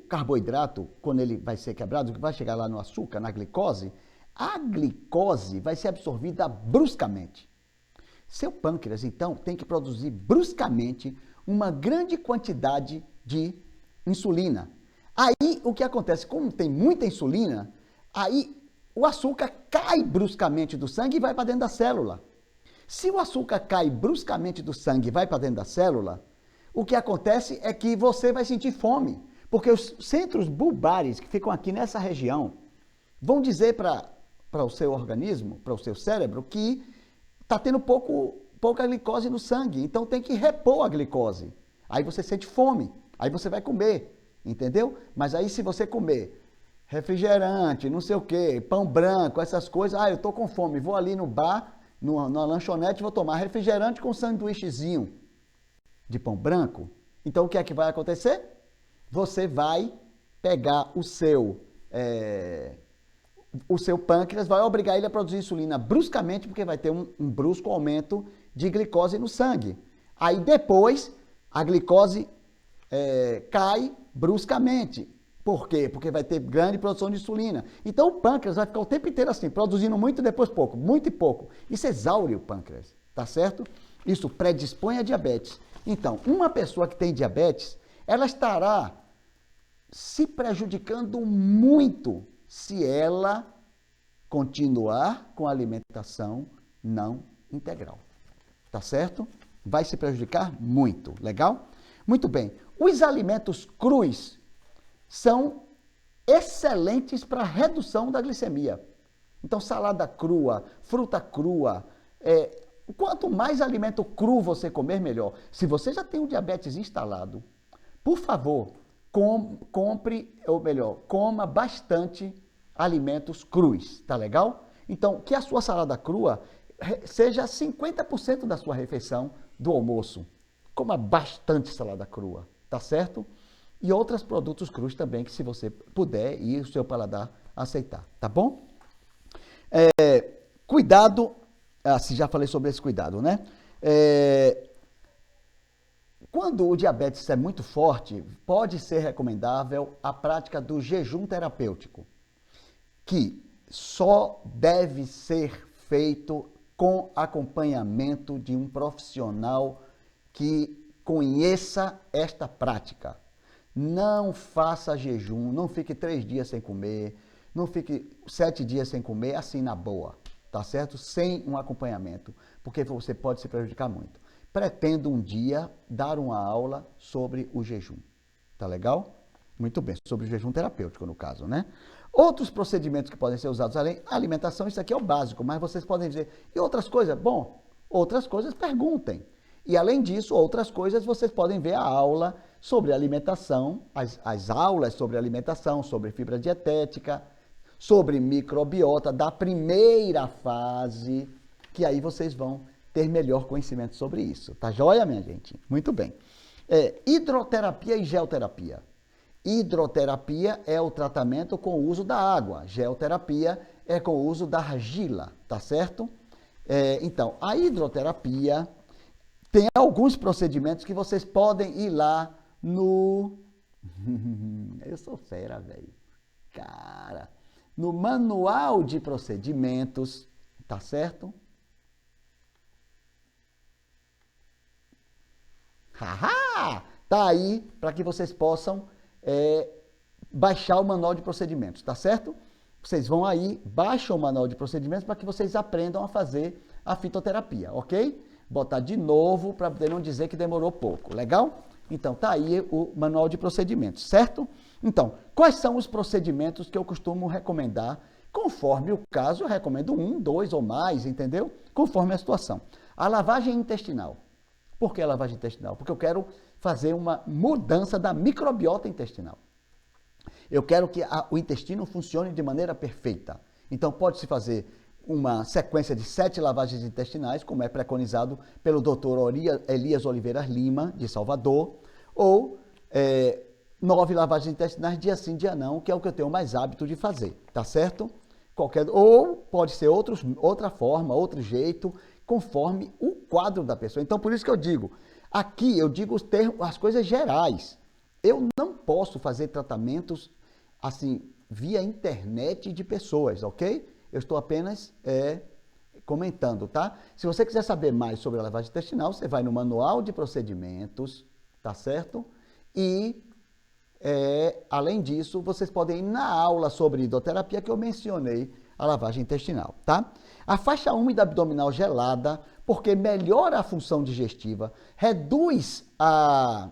S1: carboidrato, quando ele vai ser quebrado, que vai chegar lá no açúcar, na glicose, a glicose vai ser absorvida bruscamente. Seu pâncreas, então, tem que produzir bruscamente uma grande quantidade de insulina. Aí, o que acontece? Como tem muita insulina, aí o açúcar cai bruscamente do sangue e vai para dentro da célula. Se o açúcar cai bruscamente do sangue e vai para dentro da célula, o que acontece é que você vai sentir fome, porque os centros bulbares que ficam aqui nessa região vão dizer para o seu organismo, para o seu cérebro, que está tendo pouca glicose no sangue, então tem que repor a glicose. Aí você sente fome, aí você vai comer, entendeu? Mas aí se você comer refrigerante, não sei o quê, pão branco, essas coisas, eu estou com fome, vou ali no bar, na lanchonete, vou tomar refrigerante com sanduíchezinho de pão branco. Então o que é que vai acontecer? Você vai pegar o seu pâncreas, vai obrigar ele a produzir insulina bruscamente, porque vai ter um brusco aumento de glicose no sangue. Aí depois a glicose cai bruscamente. Por quê? Porque vai ter grande produção de insulina. Então o pâncreas vai ficar o tempo inteiro assim, produzindo muito e depois pouco, muito e pouco. Isso exaure o pâncreas, tá certo? Isso predispõe a diabetes. Então, uma pessoa que tem diabetes, ela estará se prejudicando muito se ela continuar com a alimentação não integral. Tá certo? Vai se prejudicar muito. Legal? Muito bem. Os alimentos crus são excelentes para redução da glicemia. Então, salada crua, fruta crua, quanto mais alimento cru você comer, melhor. Se você já tem um diabetes instalado, por favor, coma bastante alimentos crus, tá legal? Então, que a sua salada crua seja 50% da sua refeição do almoço. Coma bastante salada crua, tá certo? E outros produtos crus também, que se você puder e o seu paladar aceitar, tá bom? Cuidado, já falei sobre esse cuidado, né? Quando o diabetes é muito forte, pode ser recomendável a prática do jejum terapêutico, que só deve ser feito com acompanhamento de um profissional que conheça esta prática. Não faça jejum, não fique 3 dias sem comer, não fique 7 dias sem comer, assim na boa, tá certo? Sem um acompanhamento, porque você pode se prejudicar muito. Pretendo um dia dar uma aula sobre o jejum, tá legal? Muito bem, sobre o jejum terapêutico no caso, né? Outros procedimentos que podem ser usados além da alimentação, isso aqui é o básico, mas vocês podem dizer, e outras coisas? Bom, outras coisas perguntem. E além disso, outras coisas vocês podem ver a aula sobre alimentação, as aulas sobre alimentação, sobre fibra dietética, sobre microbiota da primeira fase, que aí vocês vão ter melhor conhecimento sobre isso. Tá joia, minha gente? Muito bem. Hidroterapia e geoterapia. Hidroterapia é o tratamento com o uso da água. Geoterapia é com o uso da argila, tá certo? Então, a hidroterapia tem alguns procedimentos que vocês podem ir lá no... Eu sou fera, velho. Cara, no manual de procedimentos, tá certo? Haha! Tá aí para que vocês possam baixar o manual de procedimentos, tá certo? Vocês vão aí, baixam o manual de procedimentos para que vocês aprendam a fazer a fitoterapia, ok? Botar de novo para poder não dizer que demorou pouco, legal? Então, tá aí o manual de procedimentos, certo? Então, quais são os procedimentos que eu costumo recomendar? Conforme o caso, eu recomendo 1, 2 ou mais, entendeu? Conforme a situação. A lavagem intestinal. Por que a lavagem intestinal? Porque eu quero fazer uma mudança da microbiota intestinal. Eu quero que o intestino funcione de maneira perfeita. Então, pode-se fazer uma sequência de 7 lavagens intestinais, como é preconizado pelo Dr. Elias Oliveira Lima, de Salvador, ou 9 lavagens intestinais, dia sim, dia não, que é o que eu tenho mais hábito de fazer, tá certo? Ou pode ser outra forma, outro jeito, conforme o quadro da pessoa. Então, por isso que eu digo, aqui eu digo as coisas gerais. Eu não posso fazer tratamentos assim, via internet de pessoas, ok? Eu estou apenas comentando, tá? Se você quiser saber mais sobre a lavagem intestinal, você vai no manual de procedimentos, tá certo? E, além disso, vocês podem ir na aula sobre hidroterapia que eu mencionei a lavagem intestinal, tá? A faixa úmida abdominal gelada, porque melhora a função digestiva, reduz a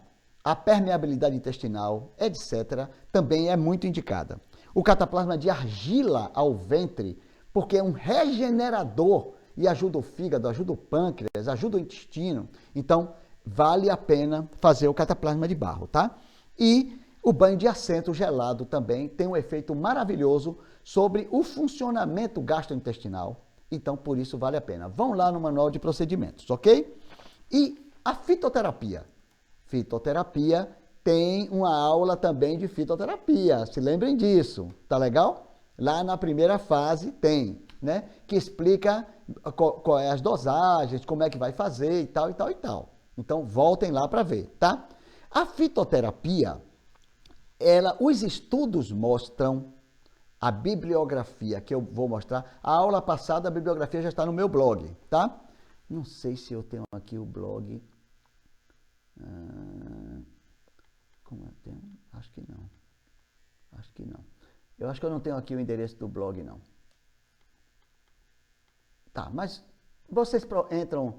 S1: permeabilidade intestinal, etc., também é muito indicada. O cataplasma de argila ao ventre, porque é um regenerador e ajuda o fígado, ajuda o pâncreas, ajuda o intestino. Então, vale a pena fazer o cataplasma de barro, tá? E o banho de assento gelado também tem um efeito maravilhoso sobre o funcionamento gastrointestinal. Então, por isso, vale a pena. Vão lá no manual de procedimentos, ok? E a fitoterapia. Fitoterapia tem uma aula também de fitoterapia, se lembrem disso, tá legal? Lá na primeira fase tem, né? Que explica qual é as dosagens, como é que vai fazer e tal, e tal, e tal. Então, voltem lá para ver, tá? A fitoterapia, os estudos mostram, a bibliografia que eu vou mostrar, a aula passada, a bibliografia já está no meu blog, tá? Não sei se eu tenho aqui o blog. Como eu tenho? Acho que não. Acho que não. Eu acho que eu não tenho aqui o endereço do blog, não. Tá, mas vocês entram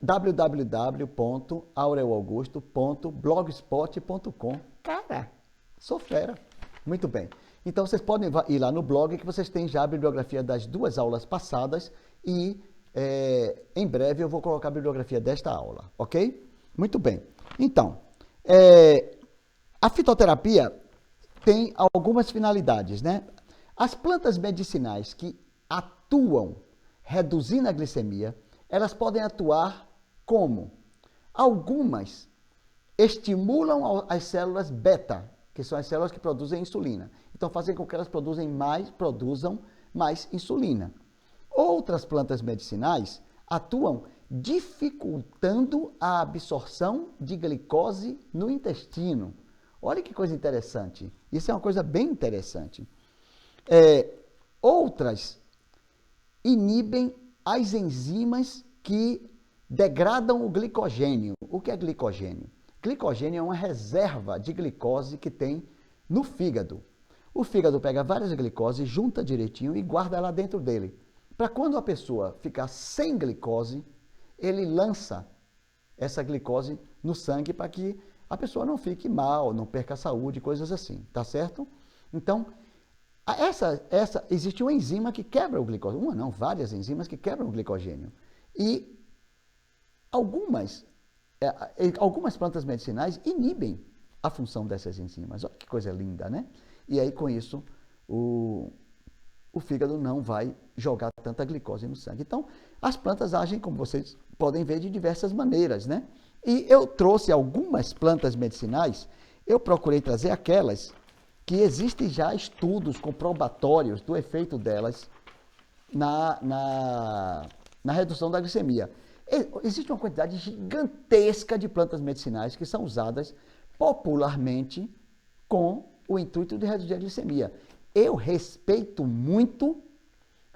S1: www.aurelaugusto.blogspot.com. Cara, sou fera. Muito bem. Então, vocês podem ir lá no blog que vocês têm já a bibliografia das 2 aulas passadas e em breve eu vou colocar a bibliografia desta aula, ok? Muito bem. Então, a fitoterapia tem algumas finalidades, né? As plantas medicinais que atuam reduzindo a glicemia, elas podem atuar como? Algumas estimulam as células beta, que são as células que produzem insulina. Então, fazem com que elas produzam mais insulina. Outras plantas medicinais atuam dificultando a absorção de glicose no intestino. Olha que coisa interessante. Isso é uma coisa bem interessante. Outras inibem as enzimas que degradam o glicogênio. O que é glicogênio? Glicogênio é uma reserva de glicose que tem no fígado. O fígado pega várias glicoses, junta direitinho e guarda lá dentro dele. Para quando a pessoa ficar sem glicose, ele lança essa glicose no sangue para que a pessoa não fique mal, não perca a saúde, coisas assim, tá certo? Então, existe uma enzima que quebra o glicogênio, várias enzimas que quebram o glicogênio. E algumas plantas medicinais inibem a função dessas enzimas. Olha que coisa linda, né? E aí, com isso, o fígado não vai jogar tanta glicose no sangue. Então, as plantas agem, como vocês podem ver, de diversas maneiras, né? E eu trouxe algumas plantas medicinais, eu procurei trazer aquelas que existem já estudos comprobatórios do efeito delas na redução da glicemia. Existe uma quantidade gigantesca de plantas medicinais que são usadas popularmente com o intuito de reduzir a glicemia. Eu respeito muito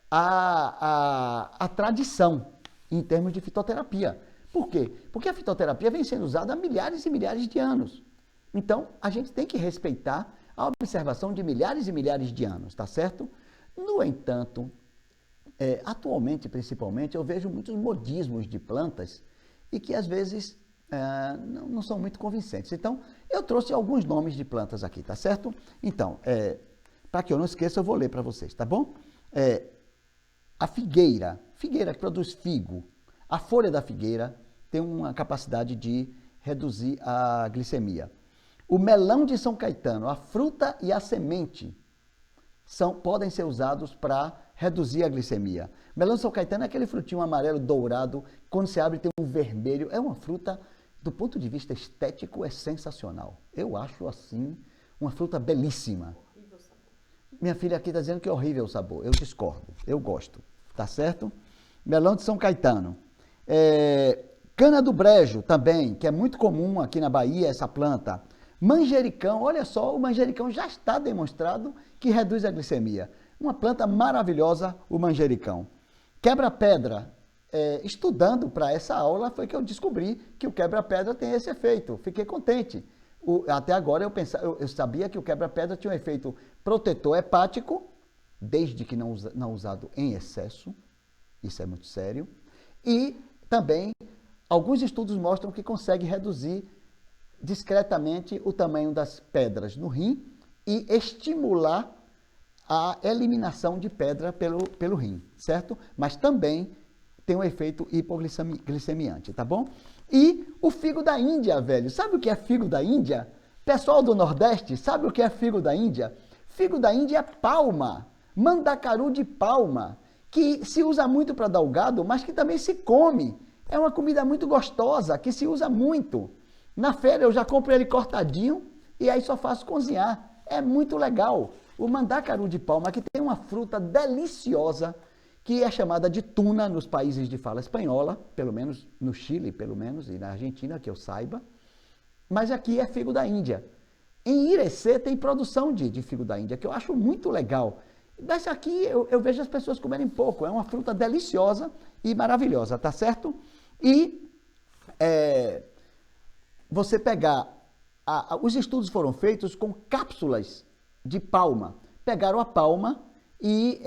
S1: a tradição em termos de fitoterapia. Por quê? Porque a fitoterapia vem sendo usada há milhares e milhares de anos. Então, a gente tem que respeitar a observação de milhares e milhares de anos, tá certo? No entanto, atualmente, principalmente, eu vejo muitos modismos de plantas e que, às vezes, não são muito convincentes. Então, eu trouxe alguns nomes de plantas aqui, tá certo? Então, para que eu não esqueça, eu vou ler para vocês, tá bom? A figueira que produz figo, a folha da figueira tem uma capacidade de reduzir a glicemia. O melão de São Caetano, a fruta e a semente podem ser usados para reduzir a glicemia. O melão de São Caetano é aquele frutinho amarelo dourado, quando se abre tem um vermelho. É uma fruta, do ponto de vista estético, é sensacional. Eu acho assim, uma fruta belíssima. Minha filha aqui está dizendo que é horrível o sabor. Eu discordo, eu gosto. Tá certo? Melão de São Caetano. Cana do brejo também, que é muito comum aqui na Bahia, essa planta. Manjericão, olha só, o manjericão já está demonstrado que reduz a glicemia. Uma planta maravilhosa, o manjericão. Quebra-pedra, estudando para essa aula, foi que eu descobri que o quebra-pedra tem esse efeito. Fiquei contente. Até agora eu sabia que o quebra-pedra tinha um efeito protetor hepático, desde que não usado em excesso, isso é muito sério, e também alguns estudos mostram que consegue reduzir discretamente o tamanho das pedras no rim e estimular a eliminação de pedra pelo rim, certo? Mas também tem um efeito hipoglicemiante, tá bom? E o figo da Índia, velho, sabe o que é figo da Índia? Pessoal do Nordeste, sabe o que é figo da Índia? Figo da Índia é palma, mandacaru de palma, que se usa muito para dar o gado, mas que também se come. É uma comida muito gostosa, que se usa muito. Na feira eu já compro ele cortadinho e aí só faço cozinhar. É muito legal. O mandacaru de palma, que tem uma fruta deliciosa, que é chamada de tuna nos países de fala espanhola, pelo menos no Chile, pelo menos, e na Argentina, que eu saiba. Mas aqui é figo da Índia. Em Irecê tem produção de figo da Índia, que eu acho muito legal. Dessa aqui eu vejo as pessoas comerem pouco. É uma fruta deliciosa e maravilhosa, tá certo? E você pegar... os estudos foram feitos com cápsulas de palma. Pegaram a palma e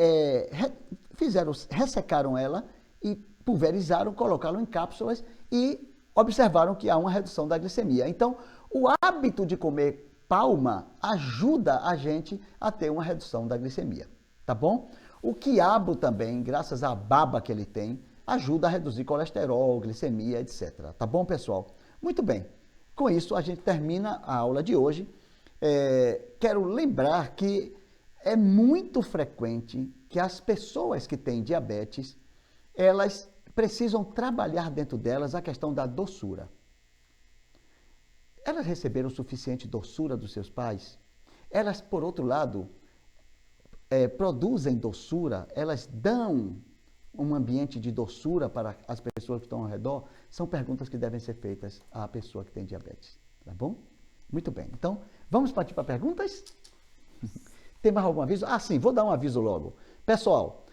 S1: ressecaram ela e pulverizaram, colocaram em cápsulas e observaram que há uma redução da glicemia. Então, o hábito de comer palma ajuda a gente a ter uma redução da glicemia, tá bom? O quiabo também, graças à baba que ele tem, ajuda a reduzir colesterol, glicemia, etc. Tá bom, pessoal? Muito bem. Com isso, a gente termina a aula de hoje. Quero lembrar que é muito frequente que as pessoas que têm diabetes, elas precisam trabalhar dentro delas a questão da doçura. Elas receberam suficiente doçura dos seus pais? Elas, por outro lado, produzem doçura? Elas dão um ambiente de doçura para as pessoas que estão ao redor? São perguntas que devem ser feitas à pessoa que tem diabetes, tá bom? Muito bem. Então, vamos partir para perguntas? Tem mais algum aviso? Ah, sim, vou dar um aviso logo. Pessoal,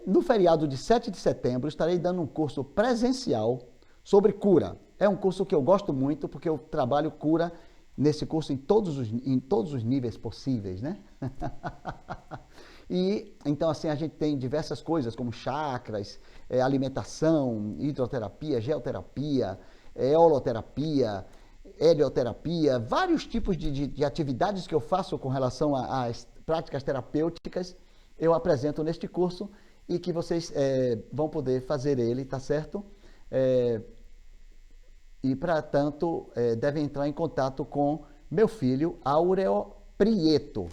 S1: no feriado de 7 de setembro, estarei dando um curso presencial sobre cura. É um curso que eu gosto muito, porque eu trabalho cura nesse curso em todos os níveis possíveis, né? E, então, assim, a gente tem diversas coisas, como chakras, alimentação, hidroterapia, geoterapia, eoloterapia, helioterapia, vários tipos de atividades que eu faço com relação às práticas terapêuticas, eu apresento neste curso e que vocês vão poder fazer ele, tá certo? E, para tanto, devem entrar em contato com meu filho, Aureo Prieto,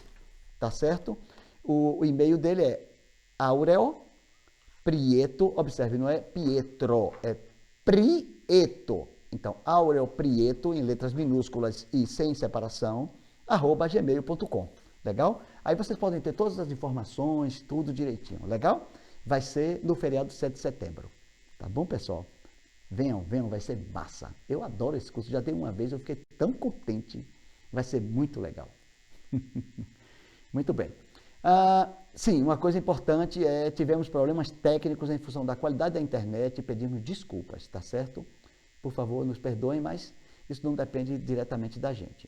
S1: tá certo? O e-mail dele é Aureo Prieto, observe, não é Pietro, é Prieto, Então, Áureo Prieto, em letras minúsculas e sem separação, @gmail.com. Legal? Aí vocês podem ter todas as informações, tudo direitinho. Legal? Vai ser no feriado 7 de setembro. Tá bom, pessoal? Venham, vai ser massa. Eu adoro esse curso, já dei uma vez, eu fiquei tão contente. Vai ser muito legal. Muito bem. Sim, uma coisa importante é, tivemos problemas técnicos em função da qualidade da internet e pedimos desculpas, tá certo? Por favor, nos perdoem, mas isso não depende diretamente da gente.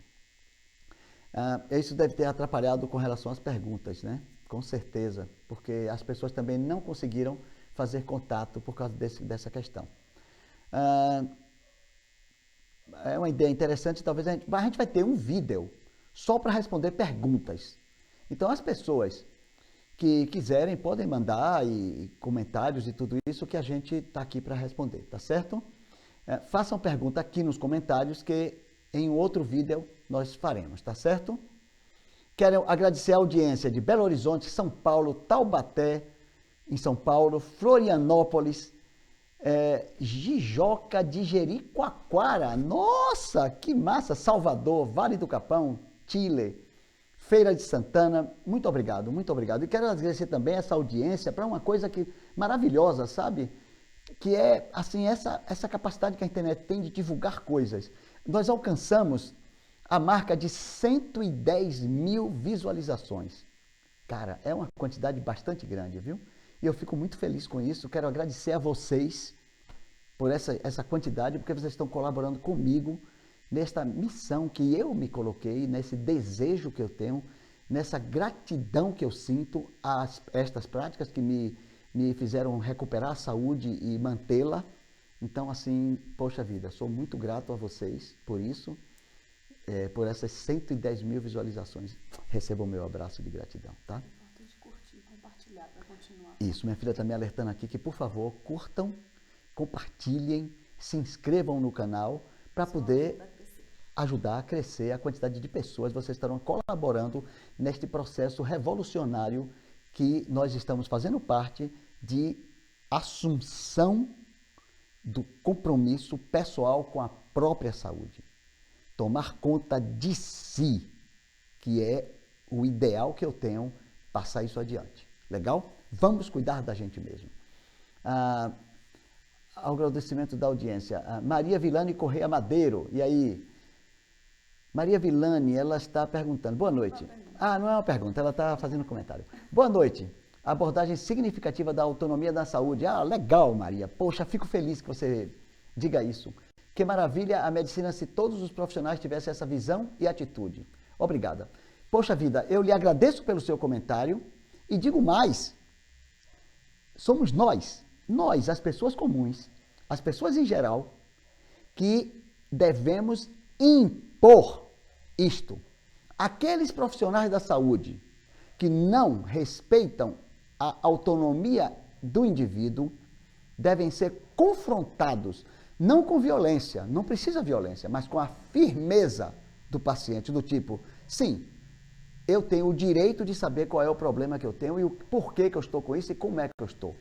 S1: Isso deve ter atrapalhado com relação às perguntas, né? Com certeza, porque as pessoas também não conseguiram fazer contato por causa dessa questão. É uma ideia interessante, talvez a gente vai ter um vídeo só para responder perguntas. Então, as pessoas que quiserem podem mandar comentários e tudo isso que a gente está aqui para responder, tá certo? Façam pergunta aqui nos comentários que em outro vídeo nós faremos, tá certo? Quero agradecer a audiência de Belo Horizonte, São Paulo, Taubaté, em São Paulo, Florianópolis, Jijoca de Jericoacoara, nossa, que massa, Salvador, Vale do Capão, Chile, Feira de Santana, muito obrigado, muito obrigado. E quero agradecer também essa audiência para uma coisa maravilhosa, sabe? Que é, assim, essa capacidade que a internet tem de divulgar coisas. Nós alcançamos a marca de 110 mil visualizações. Cara, é uma quantidade bastante grande, viu? E eu fico muito feliz com isso. Quero agradecer a vocês por essa quantidade, porque vocês estão colaborando comigo nesta missão que eu me coloquei, nesse desejo que eu tenho, nessa gratidão que eu sinto a estas práticas que me fizeram recuperar a saúde e mantê-la. Então, assim, poxa vida, sou muito grato a vocês por isso, por essas 110 mil visualizações. Receba o meu abraço de gratidão, tá?
S4: É importante curtir e compartilhar para continuar.
S1: Isso, minha filha está me alertando aqui que, por favor, curtam, compartilhem, se inscrevam no canal para poder ajudar a crescer a quantidade de pessoas. Vocês estarão colaborando neste processo revolucionário que nós estamos fazendo parte de assunção do compromisso pessoal com a própria saúde. Tomar conta de si, que é o ideal que eu tenho, passar isso adiante. Legal? Vamos cuidar da gente mesmo. Ao agradecimento da audiência. Maria Vilane Correia Madeiro. E aí? Maria Vilane, ela está perguntando. Boa noite. Não é uma pergunta, ela está fazendo um comentário. Boa noite. Abordagem significativa da autonomia da saúde. Legal, Maria. Poxa, fico feliz que você diga isso. Que maravilha a medicina se todos os profissionais tivessem essa visão e atitude. Obrigada. Poxa vida, eu lhe agradeço pelo seu comentário e digo mais. Somos nós, as pessoas comuns, as pessoas em geral, que devemos impor isto. Aqueles profissionais da saúde que não respeitam a autonomia do indivíduo devem ser confrontados, não com violência, não precisa violência, mas com a firmeza do paciente, do tipo, sim, eu tenho o direito de saber qual é o problema que eu tenho e o porquê que eu estou com isso e como é que eu estou.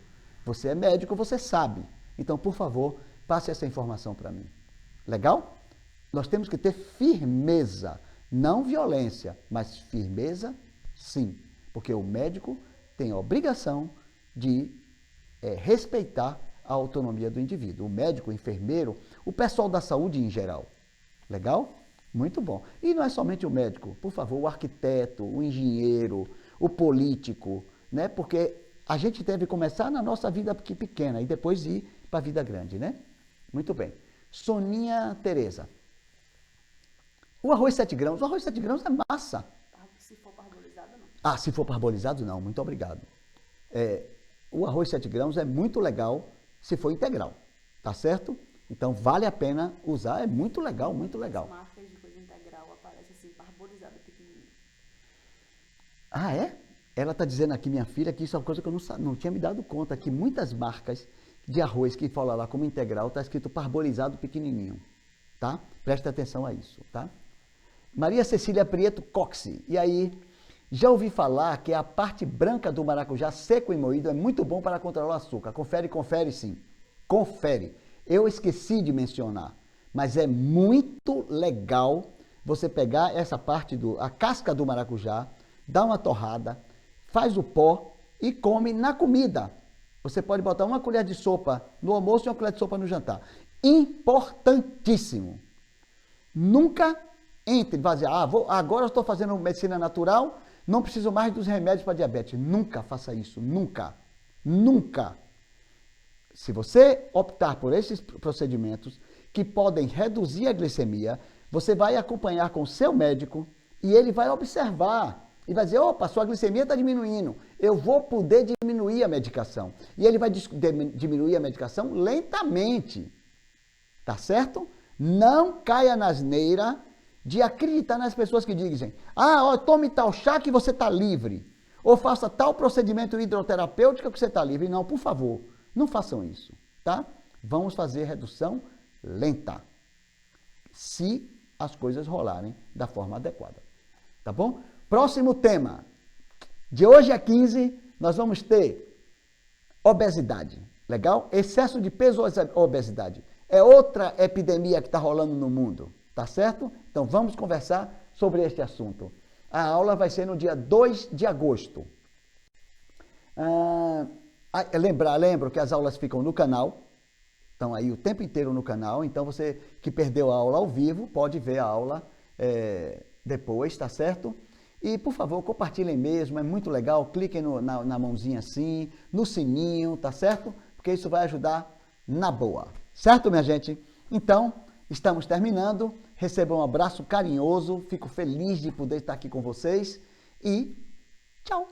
S1: Você é médico, você sabe. Então, por favor, passe essa informação para mim. Legal? Nós temos que ter firmeza, não violência, mas firmeza, sim. Porque o médico tem a obrigação de respeitar a autonomia do indivíduo. O médico, o enfermeiro, o pessoal da saúde em geral. Legal? Muito bom. E não é somente o médico, por favor, o arquiteto, o engenheiro, o político, né? Porque a gente deve começar na nossa vida pequena e depois ir para a vida grande, né? Muito bem. Soninha Tereza. O arroz 7 grãos. O arroz 7 grãos é massa.
S4: Se for parbolizado, não.
S1: Se for parbolizado, não. Muito obrigado. O arroz 7 grãos é muito legal se for integral. Tá certo? Então, vale a pena usar. É muito legal, muito legal.
S4: As marcas de coisa integral aparecem assim, parbolizada, pequenininha.
S1: É? Ela está dizendo aqui, minha filha, que isso é uma coisa que eu não tinha me dado conta, que muitas marcas de arroz que falam lá como integral está escrito parbolizado pequenininho, tá? Preste atenção a isso, tá? Maria Cecília Prieto Coxi, e aí, já ouvi falar que a parte branca do maracujá seco e moído é muito bom para controlar o açúcar. Confere sim, confere. Eu esqueci de mencionar, Mas é muito legal você pegar essa parte, a casca do maracujá, dá uma torrada, faz o pó e come na comida. Você pode botar uma colher de sopa no almoço e uma colher de sopa no jantar. Importantíssimo. Nunca entre e dizer, agora eu estou fazendo medicina natural, não preciso mais dos remédios para diabetes. Nunca faça isso, nunca. Nunca. Se você optar por esses procedimentos que podem reduzir a glicemia, você vai acompanhar com o seu médico e ele vai observar e vai dizer, opa, sua glicemia está diminuindo, eu vou poder diminuir a medicação. E ele vai diminuir a medicação lentamente, tá certo? Não caia na asneira de acreditar nas pessoas que dizem, tome tal chá que você está livre, ou faça tal procedimento hidroterapêutico que você está livre. Não, por favor, não façam isso, tá? Vamos fazer redução lenta, se as coisas rolarem da forma adequada, tá bom? Próximo tema, de hoje a 15, nós vamos ter obesidade, legal? Excesso de peso ou obesidade. É outra epidemia que está rolando no mundo, tá certo? Então vamos conversar sobre este assunto. A aula vai ser no dia 2 de agosto. Lembro que as aulas ficam no canal, estão aí o tempo inteiro no canal, então você que perdeu a aula ao vivo pode ver a aula depois, tá certo? E, por favor, compartilhem mesmo, é muito legal, cliquem na mãozinha assim, no sininho, tá certo? Porque isso vai ajudar na boa, certo, minha gente? Então, estamos terminando, recebam um abraço carinhoso, fico feliz de poder estar aqui com vocês e tchau!